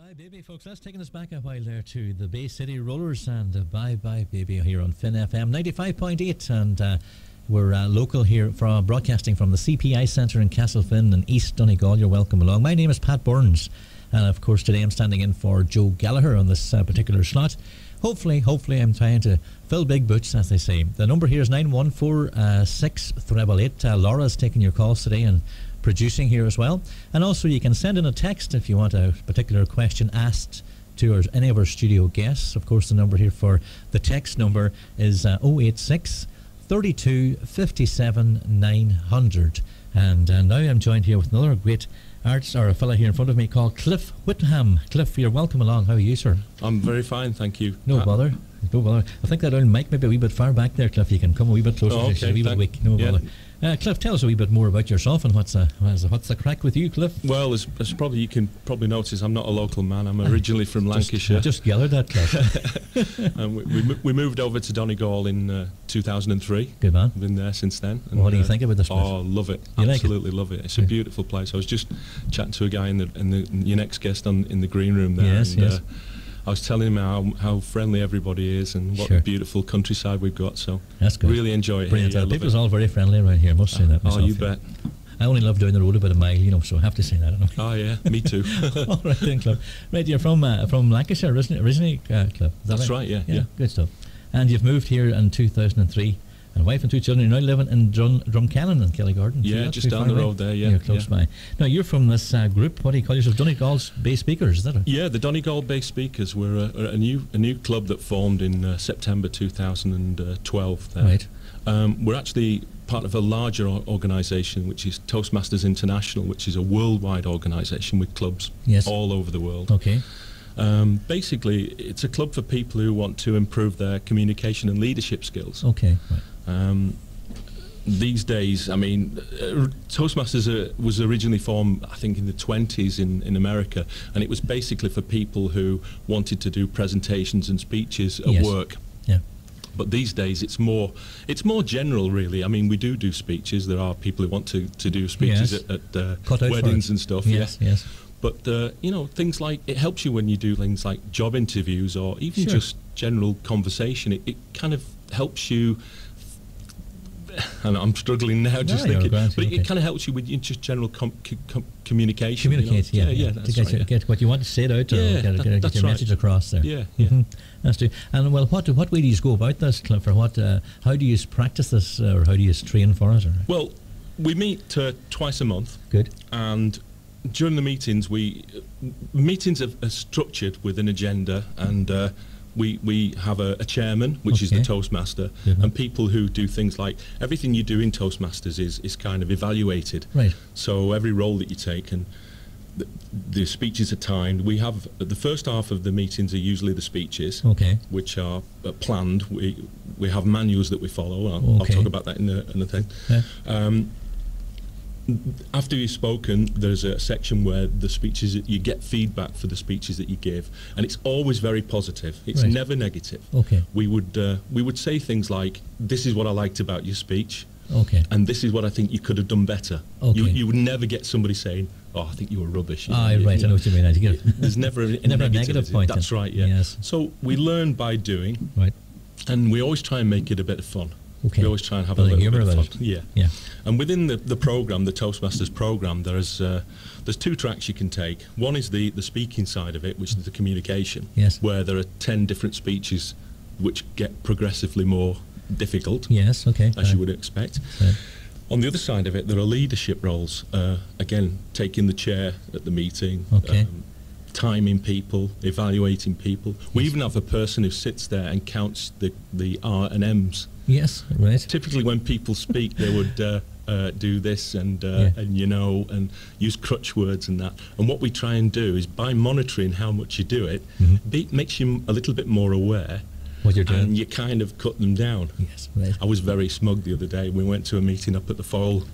Bye Baby, folks. That's taking us back a while there to the Bay City Rollers and Bye Bye Baby here on Finn FM 95.8, and we're local here, from broadcasting from the CPI Centre in Castlefinn in East Donegal. You're welcome along. My name is Pat Burns, and of course today I'm standing in for Joe Gallagher on this particular slot. Hopefully I'm trying to fill big boots, as they say. The number here is 914-688. Laura's taking your calls today and producing here as well. And also you can send in a text if you want a particular question asked to any of our studio guests. Of course, the number here for the text number is 086 32 57 900. And now I'm joined here with another great artist, or a fella here in front of me called Cliff Whittingham. Cliff, you're welcome along. How are you, sir? I'm very fine, thank you. No bother. No bother. I think that old mic maybe a wee bit far back there, Cliff. You can come a wee bit closer. Oh, okay. A wee bit weak. No bother. Cliff, tell us a wee bit more about yourself and what's the crack with you, Cliff? Well, as probably you can notice, I'm not a local man. I'm originally from Lancashire. Just gathered that, Cliff. And we moved over to Donegal in 2003. Good man. Been there since then. And what do you think about this place? Oh, love it. You Absolutely love it. It's a beautiful place. I was just chatting to a guy your next guest in the green room there. Yes, yes. I was telling him how friendly everybody is and what beautiful countryside we've got. So that's good. Really enjoy it. Brilliant. Here. People's all very friendly around here. I must say that myself. Oh, you bet. I only love doing the road about a mile, so I have to say that. Oh yeah, me too. All right then, Cliff. Right, you're from Lancashire originally, Cliff. That's right. Yeah. Good stuff. And you've moved here in 2003. And a wife and two children. You're now living in Drumcannon in Kellygarden. Yeah, just down the road there, yeah. You're close by. Now, you're from this group, what do you call yourself? Donegal Bay Speakers, is that it? Yeah, the Donegal Bay Speakers. We're a new club that formed in September 2012 there. Right. We're actually part of a larger organisation, which is Toastmasters International, which is a worldwide organisation with clubs all over the world. Okay. Basically, it's a club for people who want to improve their communication and leadership skills. Okay. Right. These days, I mean, Toastmasters was originally formed, I think, in the 20s in America, and it was basically for people who wanted to do presentations and speeches at work. Yeah. But these days, it's more general, really. I mean, we do speeches. There are people who want to do speeches at weddings and stuff. Yes. But things like, it helps you when you do things like job interviews or even just general conversation. It kind of helps you. And I'm struggling now just thinking, but it kind of helps you with just general communication. Communicate, that's to get what you want to say out, or get your message across there. Yeah. That's true. And well, what way do you go about this, Cliff? Or how do you practice this, or how do you train for it? Or? Well, we meet twice a month. Good. And during the meetings, meetings are structured with an agenda, and we have a chairman, which is the Toastmaster, and people who do things like everything you do in Toastmasters is kind of evaluated. Right. So every role that you take, and the speeches are timed. We have the first half of the meetings are usually the speeches, which are planned. We have manuals that we follow. I'll talk about that in the thing. Yeah. After you've spoken, there's a section where the speeches, you get feedback for the speeches that you give, and it's always very positive. It's never negative. Okay. We would say things like, "This is what I liked about your speech." Okay. And this is what I think you could have done better. Okay. You would never get somebody saying, "Oh, I think you were rubbish." Right. I know what you mean. There's never a negative point. That's right. Yeah. Yes. So we learn by doing. Right. And we always try and make it a bit of fun. Okay. We always try and have a little bit of fun. Yeah. And within the program, the Toastmasters program, there's two tracks you can take. One is the speaking side of it, which is the communication, where there are 10 different speeches, which get progressively more difficult. Yes. Okay. As you would expect. On the other side of it, there are leadership roles. Again, taking the chair at the meeting. Okay. Timing people, evaluating people. We even have a person who sits there and counts the R and M's. Yes, right. Typically, when people speak, they would do this and use crutch words and that. And what we try and do is, by monitoring how much you do it, makes you a little bit more aware. What you're doing. And you kind of cut them down. Yes, right. I was very smug the other day. We went to a meeting up at the Foyle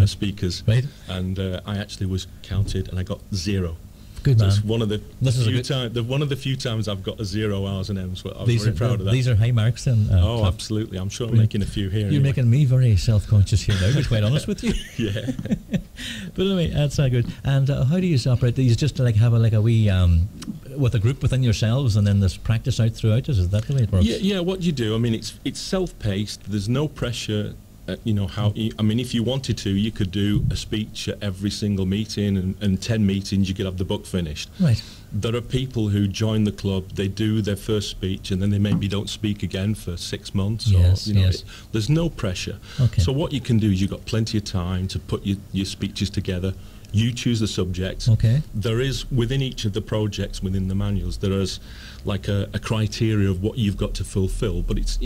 Speakers, and I actually was counted, and I got 0. Good man. It's one of the few times I've got a 0 R's and M's. I'm very proud of that. These are high marks then. Absolutely. I'm sure I'm making a few here. You're making me very self-conscious here now, to be quite honest with you. Yeah. But anyway, that's good. And how do you operate? Do you just have a wee with a group within yourselves, and then there's practice out throughout. Is that the way it works? Yeah. What you do, I mean, it's self-paced. There's no pressure. I mean, if you wanted to, you could do a speech at every single meeting, and 10 meetings, you could have the book finished. Right. There are people who join the club, they do their first speech, and then they maybe don't speak again for 6 months. Yes, There's no pressure. Okay. So what you can do is you've got plenty of time to put your speeches together. You choose the subjects. Okay. There is, within each of the projects, within the manuals, there is like a criteria of what you've got to fulfil, but it's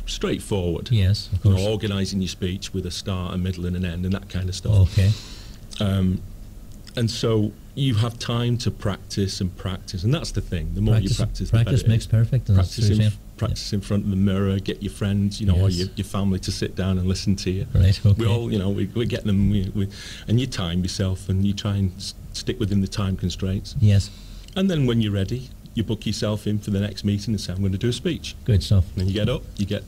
straightforward. Yes, of course. Organising your speech with a start, a middle and an end and that kind of stuff. Okay. And so you have time to practice, and that's the thing. The more you practice, the better. Practice makes perfect. And practice in front of the mirror, get your friends, or your family to sit down and listen to you. Right, okay. We all, we get them, and you time yourself, and you try and stick within the time constraints. Yes. And then when you're ready, you book yourself in for the next meeting and say, I'm going to do a speech. Good stuff. And then you get up, you get,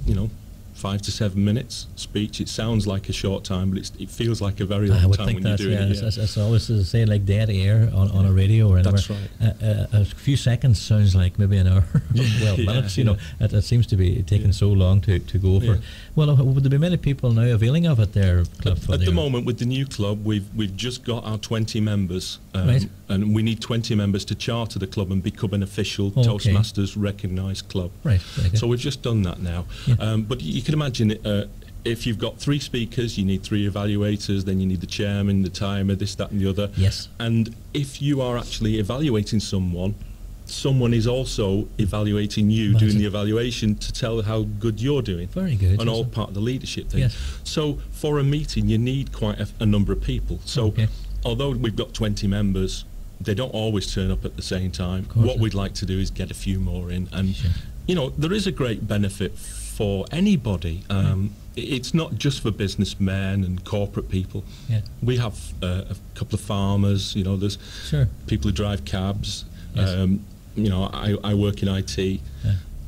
5 to 7 minutes speech. It sounds like a short time, but it feels like a very long time when you're doing it. It's always to say like dead air on a radio or anywhere. That's right. A few seconds sounds like maybe an hour. Well, minutes. It seems to be taking so long to go over. Well, would there be many people now availing of it there, Cliff? At the moment, with the new club, we've just got our 20 members, right. And we need 20 members to charter the club and become an official Toastmasters recognised club. Right. So we've just done that now. Yeah. But you can imagine if you've got 3 speakers, you need 3 evaluators, then you need the chairman, the timer, this, that and the other. Yes. And if you are actually evaluating someone is also evaluating you, doing the evaluation to tell how good you're doing. Very good. And all part of the leadership thing. Yes. So for a meeting, you need quite a number of people. So although we've got 20 members, they don't always turn up at the same time. What we'd like to do is get a few more in. And, there is a great benefit for anybody. It's not just for businessmen and corporate people. Yeah. We have a couple of farmers, there's people who drive cabs. Yes. I work in IT. Yeah.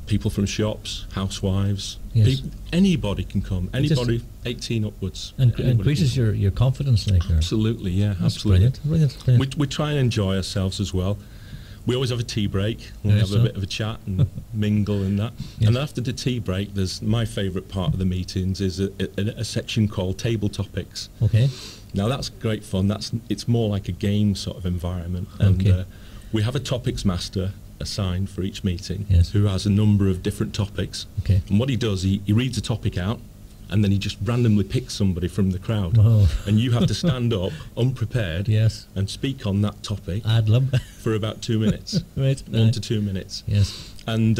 People from shops, housewives. Yes. Anybody can come. Anybody 18 upwards. And increases your confidence, like. Absolutely, yeah. That's absolutely. Brilliant. We try and enjoy ourselves as well. We always have a tea break. We have a bit of a chat and mingle and that. Yes. And after the tea break, there's my favourite part of the meetings is a section called Table Topics. Okay. Now that's great fun. It's more like a game sort of environment. And we have a topics master assigned for each meeting who has a number of different topics. Okay. And what he does, he reads a topic out, and then he just randomly picks somebody from the crowd. Oh. And you have to stand up unprepared and speak on that topic for about 2 minutes. Right. 1 to 2 minutes. Yes. And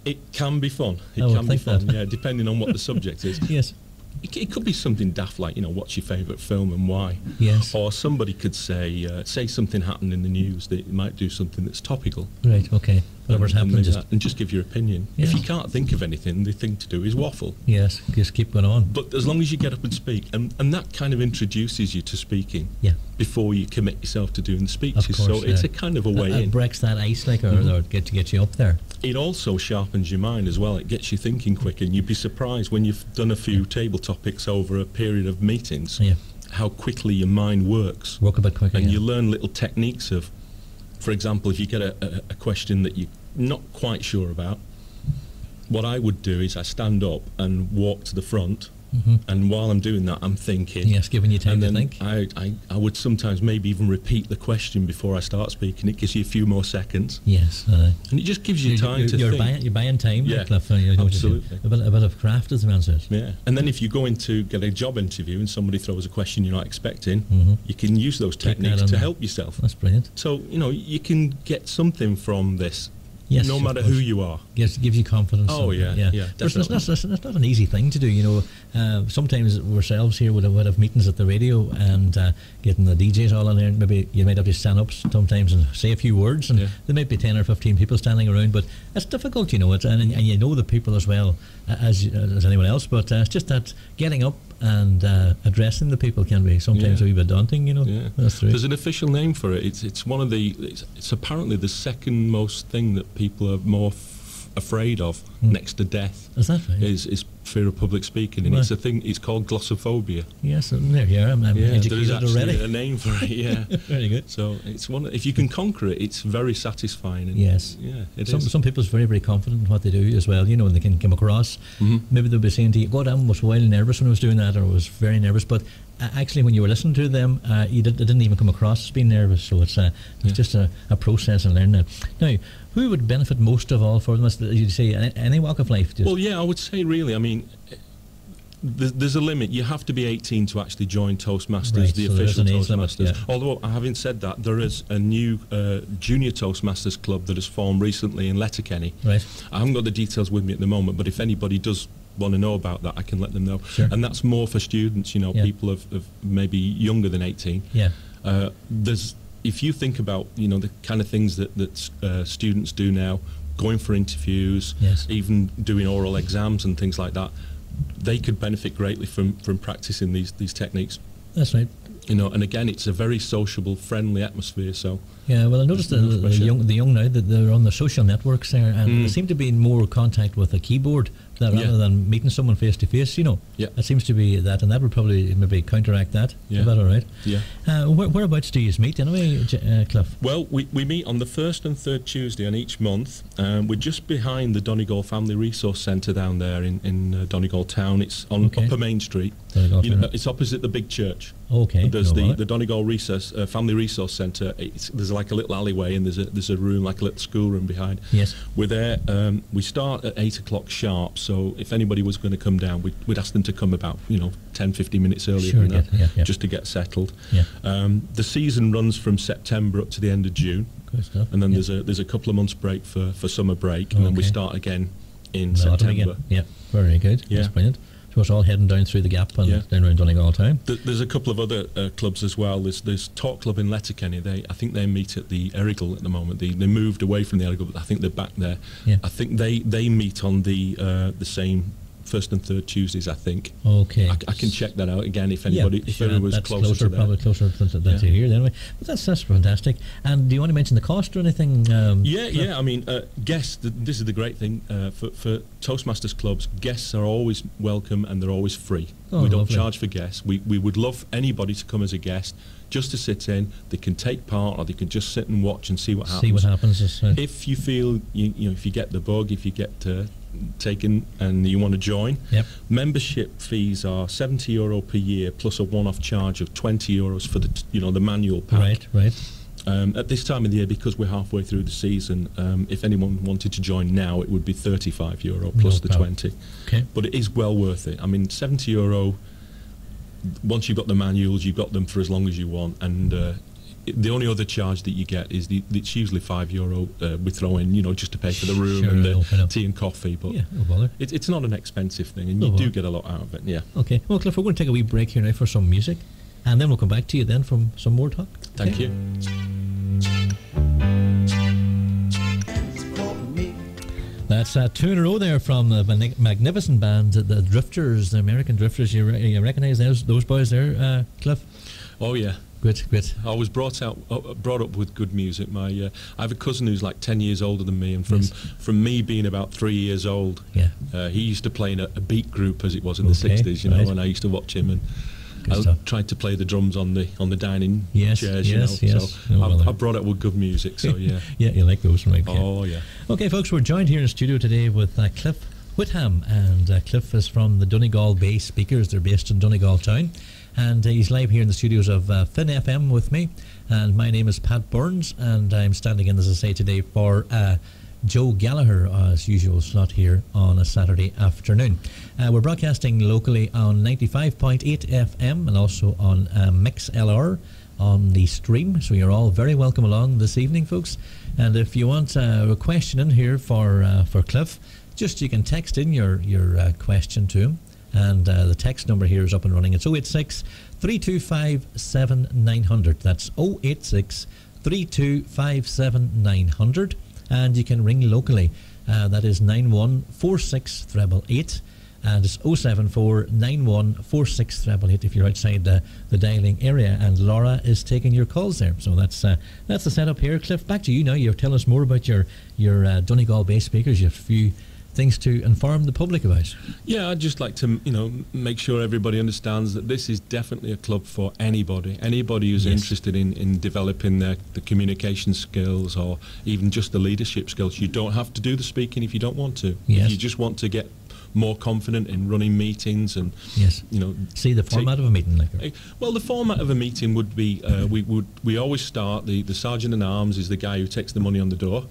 it can be fun. It can be fun, depending on what the subject is. Yes. It could be something daft like, what's your favourite film and why? Yes. Or somebody could say something happened in the news that might do something that's topical. Right, okay. Whatever's happening. And just give your opinion. Yes. If you can't think of anything, the thing to do is waffle. Yes, just keep going on. But as long as you get up and speak, and that kind of introduces you to speaking before you commit yourself to doing the speeches. Of course, so it's a kind of a way in. It breaks that ice, like, or get you up there. It also sharpens your mind as well. It gets you thinking quick, and you'd be surprised when you've done a few table topics over a period of meetings, how quickly your mind works. Work a bit quicker. And you learn little techniques of, for example, if you get a question that you're not quite sure about, what I would do is I stand up and walk to the front, and while I'm doing that, I'm thinking. Yes, giving you time to think. I would sometimes maybe even repeat the question before I start speaking. It gives you a few more seconds. Yes. And it just gives you time to think. You're buying time, Cliff. Absolutely. A bit of craft as the man says. Yeah. And then if you go in to get a job interview and somebody throws a question you're not expecting, you can use those techniques to help yourself. That's brilliant. So, you can get something from this. Yes, no matter who you are. Yes, it gives you confidence. Oh, yeah, definitely. It's not an easy thing to do, sometimes ourselves here would have meetings at the radio and getting the DJs all in there, and maybe you might have to stand up sometimes and say a few words, and there might be 10 or 15 people standing around, but it's difficult, and you know the people as well as anyone else, but it's just that getting up and addressing the people can be sometimes a wee bit daunting, Yeah. That's true. There's an official name for it. It's one of it's apparently the second most thing that people are more afraid of next to death. Is that right? Is fear of public speaking, and it's a thing. It's called glossophobia. Yes, there you are. I'm educated there is actually already. a name for it. Yeah, very good. So it's one. If you can conquer it, it's very satisfying. And yes, yeah, some people's very, very confident in what they do as well. You know, and they can come across. Maybe they'll be saying to you, "God, I was wild nervous when I was doing that, or I was very nervous," but actually, when you were listening to them, it didn't even come across as being nervous. So it's just a process and learning that. Now, who would benefit most of all for them? As you say, any walk of life? Well, yeah, I would say really. I mean, there's a limit. You have to be 18 to actually join Toastmasters, right, the so official Toastmasters. Limit, yeah. Although, having said that, there is a new junior Toastmasters club that has formed recently in Letterkenny. Right. I haven't got the details with me at the moment, but if anybody does want to know about that, I can let them know. Sure. And that's more for students, you know, people of maybe younger than 18. Yeah. If you think about, you know, the kind of things that students do now, going for interviews, even doing oral exams and things like that, they could benefit greatly from practicing these techniques. That's right. You know, and again, it's a very sociable, friendly atmosphere. So yeah, well, I noticed the young now that they're on the social networks there, and they seem to be in more contact with a keyboard rather than meeting someone face to face. You know, it seems to be that, and that would probably maybe counteract that. Yeah. Is that all right? Yeah. Whereabouts do you meet anyway, Cliff? Well, we meet on the first and third Tuesday on each month. We're just behind the Donegal Family Resource Centre down there in Donegal Town. It's on Upper Main Street. It's opposite the big church. Okay. There's the Donegal Family Resource Centre. There's like a little alleyway, and there's a room, like a little schoolroom behind. Yes. We're there. We start at 8 o'clock sharp. So if anybody was going to come down, we'd ask them to come about 10-15 minutes earlier than that, just to get settled. Yeah. The season runs from September up to the end of June. Good stuff. And then there's a couple of months break for summer break, and then we start again in September. Yeah, very good. Yeah. That's brilliant. So it's all heading down through the gap and down around Donegal Town. There's a couple of other clubs as well. There's Talk Club in Letterkenny. I think they meet at the Errigal at the moment. They moved away from the Errigal, but I think they're back there. Yeah. I think they meet on the same first and third Tuesdays, I think. Okay. I can check that out again if anybody if anyone was closer to that. Probably closer to here anyway. But that's fantastic. And do you want to mention the cost or anything? I mean, guests, this is the great thing for Toastmasters clubs. Guests are always welcome and they're always free. We don't charge for guests. We would love anybody to come as a guest, just to sit in. They can take part, or they can just sit and watch and see what happens. If you feel if you get the bug, if you get taken and you want to join, membership fees are €70 per year plus a one-off charge of €20 for the manual pack. Right. At this time of the year, because we're halfway through the season, if anyone wanted to join now, it would be €35 plus the 20. Okay. But it is well worth it. I mean, €70. Once you've got the manuals, you've got them for as long as you want, and the only other charge that you get is it's usually €5 we throw in, just to pay for the room and the tea and coffee. But no bother. It's not an expensive thing, and you do get a lot out of it. Yeah. Okay. Well, Cliff, we're going to take a wee break here now for some music, and then we'll come back to you then from some more talk. Thank you. That's two in a row there from the magnificent band, the Drifters, the American Drifters. You recognise those boys there, Cliff? Oh yeah. Great. I was brought up with good music. I have a cousin who's like 10 years older than me, and from me being about 3 years old, he used to play in a beat group, as it was in the 60s, and I used to watch him, and I tried to play the drums on the dining chairs, So I brought up with good music, so yeah. Yeah, you like those, right? Oh, yeah. Okay, folks, we're joined here in the studio today with Cliff Whitham, and Cliff is from the Donegal Bay Speakers. They're based in Donegal Town, and he's live here in the studios of Finn FM with me, and my name is Pat Burns, and I'm standing in, as I say, today for Joe Gallagher, as usual, slot here on a Saturday afternoon. We're broadcasting locally on 95.8 FM and also on MixLR on the stream, so you're all very welcome along this evening, folks. And if you want a question in here for Cliff, just you can text in your question to him, and the text number here is up and running. It's 086 325 7900. That's 086 325 900. And you can ring locally. That is 9146 888, and it's 074 9146 888 if you're outside the dialing area. And Laura is taking your calls there. So that's the setup here. Cliff, back to you now. You're telling us more about your Donegal Bay Speakers. You have a few things to inform the public about? Yeah, I'd just like to, make sure everybody understands that this is definitely a club for anybody who's interested in developing the communication skills or even just the leadership skills. You don't have to do the speaking if you don't want to. Yes. If you just want to get more confident in running meetings and see the format of a meeting well, the format of a meeting would be we always start the sergeant at arms is the guy who takes the money on the door.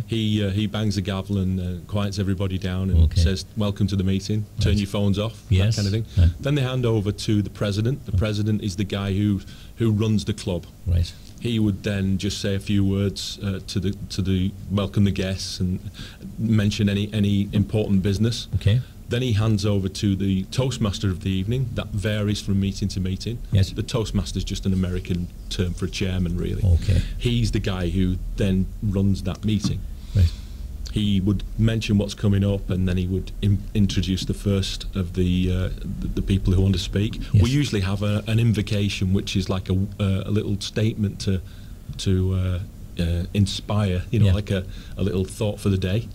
He bangs the gavel and quiets everybody down and says welcome to the meeting, turn your phones off, that kind of thing. Then they hand over to the president. The president is the guy who runs the club. He would then just say a few words to the welcome the guests and mention any important business. Then he hands over to the Toastmaster of the evening. That varies from meeting to meeting. The Toastmaster is just an American term for a chairman, really. He's the guy who then runs that meeting. He would mention what's coming up, and then he would introduce the first of the people who want to speak. We usually have an invocation, which is like a little statement to inspire, like a little thought for the day.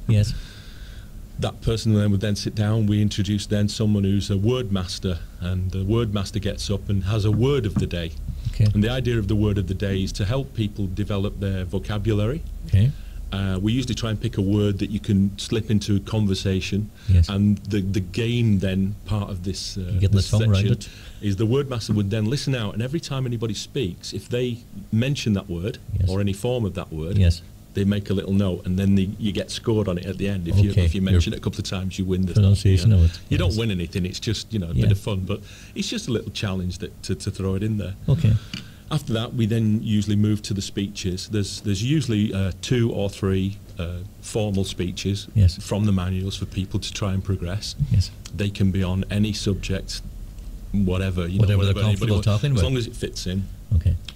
That person then would then sit down. We introduce then someone who's a word master, and the word master gets up and has a word of the day. And the idea of the word of the day is to help people develop their vocabulary. We usually try and pick a word that you can slip into a conversation, and the game then part of this, this section is the word master would then listen out, and every time anybody speaks, if they mention that word or any form of that word, they make a little note, and then you get scored on it at the end. If you mention it a couple of times, you win the pronunciation of it. You don't win anything. It's just a bit of fun, but it's just a little challenge to throw it in there. After that, we then usually move to the speeches. There's usually 2 or 3 formal speeches from the manuals for people to try and progress. They can be on any subject, whatever they're comfortable talking about, as long as it fits in.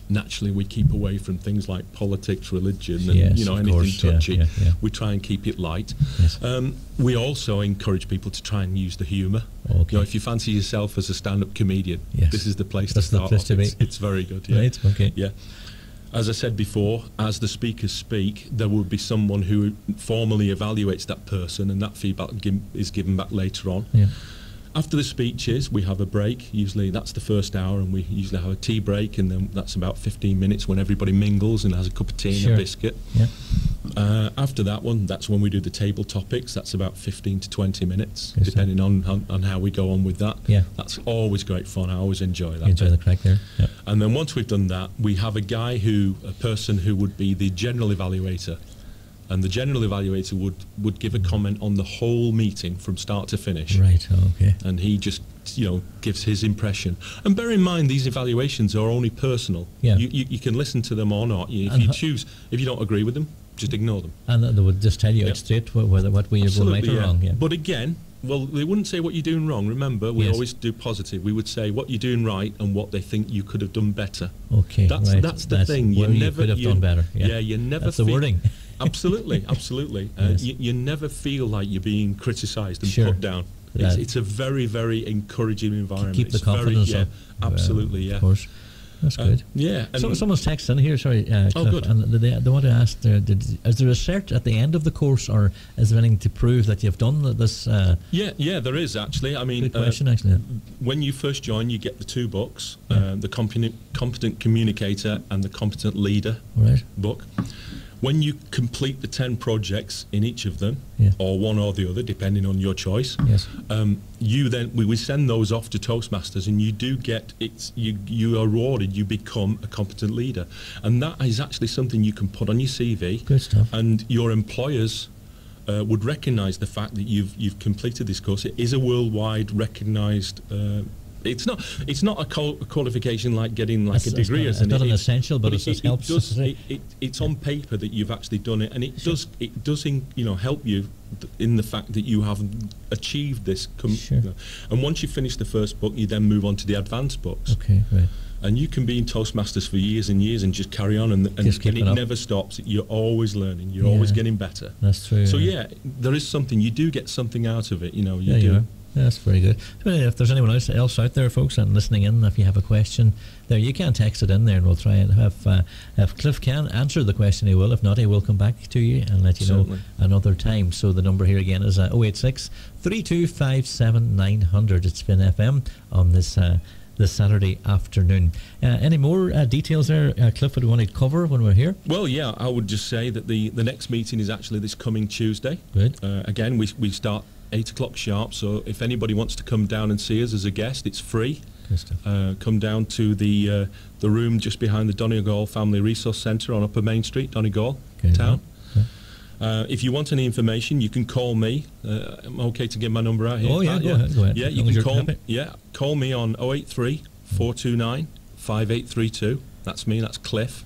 Naturally, we keep away from things like politics, religion, and anything touchy. We try and keep it light. We also encourage people to try and use the humour. If you fancy yourself as a stand-up comedian, this is the place to start. It's very good. As I said before, as the speakers speak, there will be someone who formally evaluates that person, and that feedback is given back later on. After the speeches, we have a break. Usually that's the first hour, and we usually have a tea break, and then that's about 15 minutes when everybody mingles and has a cup of tea and a biscuit. After that one, that's when we do the table topics. That's about 15 to 20 minutes, depending on how we go on with that. That's always great fun. I always enjoy that. You enjoy the crack there. And then once we've done that, we have a person who would be the general evaluator. And the general evaluator would give a comment on the whole meeting from start to finish. And he just, gives his impression. And bear in mind, these evaluations are only personal. You can listen to them or not. If you don't agree with them, just ignore them. And they would just tell you out straight what way you're going right or wrong. But again, they wouldn't say what you're doing wrong. Remember, we always do positive. We would say what you're doing right and what they think you could have done better. That's the thing. You could have done better. You never. That's the wording. Absolutely. You never feel like you're being criticised and put down. It's a very, very encouraging environment. Keep the confidence up. Absolutely, Of course. That's good. Someone's texted in here, sorry, Cliff, good. and they want to ask, is there a cert at the end of the course, or is there anything to prove that you've done this? Yeah, there is actually. I mean, good question, actually. When you first join, you get the 2 books, the Competent Communicator and the Competent Leader book. When you complete the 10 projects in each of them, or one or the other, depending on your choice, we send those off to Toastmasters, and you do get you are awarded. You become a competent leader, and that is actually something you can put on your CV. Good stuff. And your employers would recognise the fact that you've completed this course. It is a worldwide recognised. It's not a qualification like getting a degree. It's not an essential, but it helps. It's on paper that you've actually done it, and it does help you in the fact that you have achieved this. And once you finish the first book, you then move on to the advanced books. And you can be in Toastmasters for years and years and just carry on, and it never stops. You're always learning. You're always getting better. That's true. So there is something. You do get something out of it. You do. That's very good. If there's anyone else out there, folks, and listening in, if you have a question there, you can text it in there, and we'll try and have, if Cliff can answer the question, he will. If not, he will come back to you and let you know another time. So the number here again is 086 3257 900. It's Finn FM on this Saturday afternoon. Any more details there, Cliff, would we want to cover when we're here? Well, yeah, I would just say that the next meeting is actually this coming Tuesday. Good. Again, we start 8 o'clock sharp, so if anybody wants to come down and see us as a guest, it's free. Good stuff. Come down to the room just behind the Donegal Family Resource Centre on Upper Main Street, Donegal town. Yeah. If you want any information, you can call me. I'm okay to give my number out here. Oh yeah, go ahead. Yeah, you can call me on 083 429 5832. That's me. That's Cliff.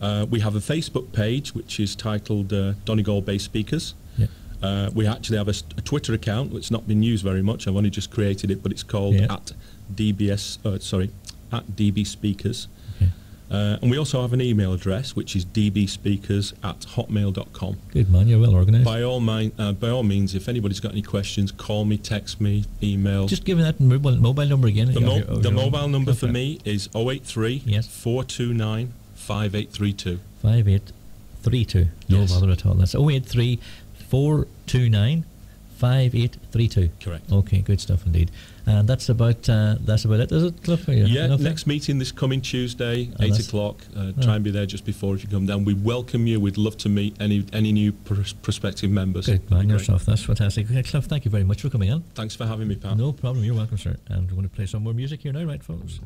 We have a Facebook page which is titled Donegal Bay Speakers. Yeah. We actually have a Twitter account which has not been used very much. I've only just created it, but it's called at DB Speakers. Okay. And we also have an email address which is dbspeakers@hotmail.com. Good man, you're well organised. By all means, if anybody's got any questions, call me, text me, email. Just give me that mobile number again. The mobile number for me is 083 429 5832. 5832. No bother at all. That's 083 429 5832. Correct. Okay, good stuff indeed. And that's about it, is it, Cliff? Yeah, next meeting this coming Tuesday, 8 o'clock. Try and be there just before if you come down. We welcome you. We'd love to meet any new prospective members. Good man, yourself. That's fantastic. Okay, Cliff, thank you very much for coming in. Thanks for having me, pal. No problem. You're welcome, sir. And we're going to play some more music here now, right, folks?